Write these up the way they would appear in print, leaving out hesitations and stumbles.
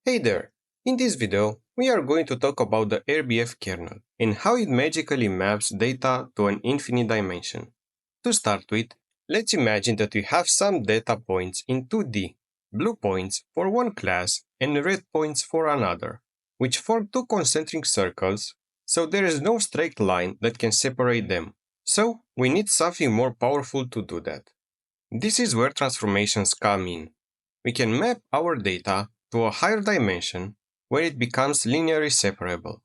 Hey there! In this video, we are going to talk about the RBF kernel and how it magically maps data to an infinite dimension. To start with, let's imagine that we have some data points in 2D, blue points for one class and red points for another, which form two concentric circles, so there is no straight line that can separate them. So, we need something more powerful to do that. This is where transformations come in. We can map our data to a higher dimension where it becomes linearly separable.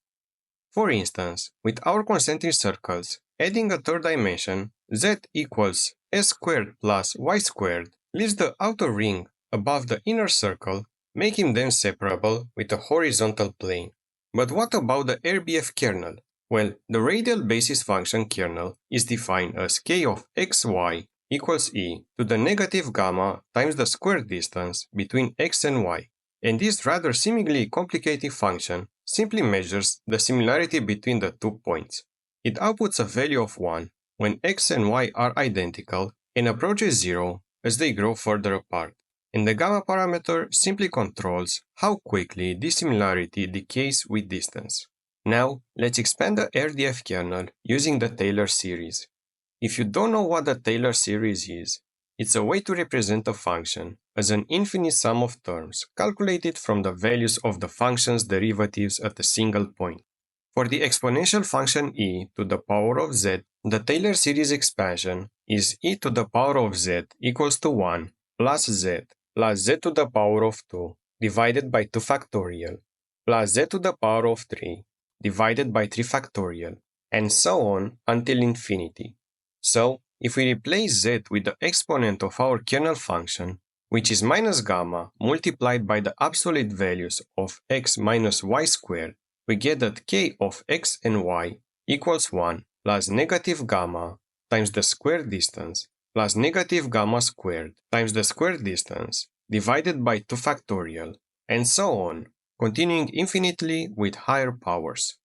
For instance, with our concentric circles, adding a third dimension, z equals s squared plus y squared, leaves the outer ring above the inner circle, making them separable with a horizontal plane. But what about the RBF kernel? Well, the radial basis function kernel is defined as k of xy equals e to the negative gamma times the square distance between x and y. And this rather seemingly complicated function simply measures the similarity between the 2 points. It outputs a value of 1 when x and y are identical and approaches 0 as they grow further apart. And the gamma parameter simply controls how quickly this similarity decays with distance. Now, let's expand the RDF kernel using the Taylor series. If you don't know what the Taylor series is, it's a way to represent a function as an infinite sum of terms calculated from the values of the function's derivatives at a single point. For the exponential function e to the power of z, the Taylor series expansion is e to the power of z equals to 1 plus z to the power of 2 divided by 2 factorial plus z to the power of 3 divided by 3 factorial, and so on until infinity. So, if we replace z with the exponent of our kernel function, which is minus gamma multiplied by the absolute values of x minus y squared, we get that k of x and y equals 1 plus negative gamma times the square distance plus negative gamma squared times the square distance divided by 2 factorial, and so on, continuing infinitely with higher powers.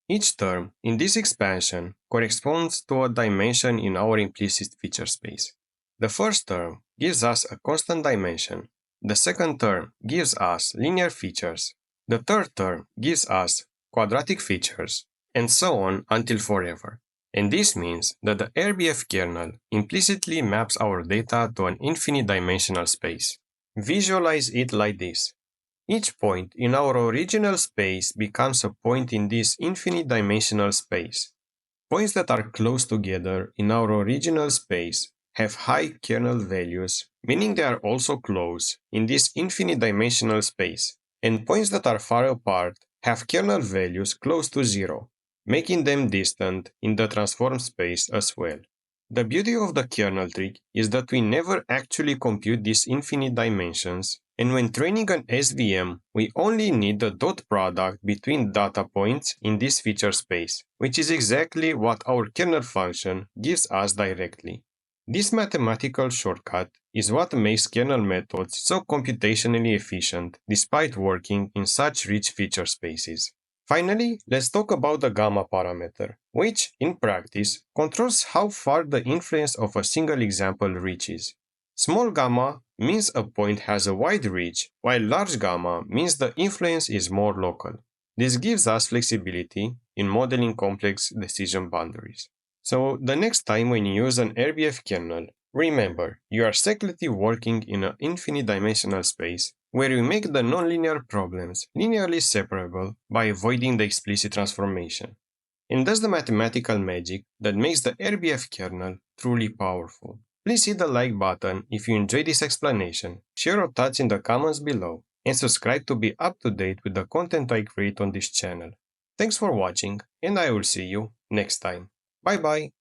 Each term in this expansion corresponds to a dimension in our implicit feature space. The first term gives us a constant dimension, the second term gives us linear features, the third term gives us quadratic features, and so on until forever. And this means that the RBF kernel implicitly maps our data to an infinite dimensional space. Visualize it like this. Each point in our original space becomes a point in this infinite dimensional space. Points that are close together in our original space have high kernel values, meaning they are also close in this infinite dimensional space, and points that are far apart have kernel values close to 0, making them distant in the transformed space as well. The beauty of the kernel trick is that we never actually compute these infinite dimensions, and when training an SVM, we only need the dot product between data points in this feature space, which is exactly what our kernel function gives us directly. This mathematical shortcut is what makes kernel methods so computationally efficient despite working in such rich feature spaces. Finally, let's talk about the gamma parameter, which, in practice, controls how far the influence of a single example reaches. Small gamma means a point has a wide reach, while large gamma means the influence is more local. This gives us flexibility in modeling complex decision boundaries. So, the next time when you use an RBF kernel, remember, you are secretly working in an infinite dimensional space where you make the nonlinear problems linearly separable by avoiding the explicit transformation. And that's the mathematical magic that makes the RBF kernel truly powerful. Please hit the like button if you enjoyed this explanation, share your thoughts in the comments below, and subscribe to be up to date with the content I create on this channel. Thanks for watching, and I will see you next time. Bye bye!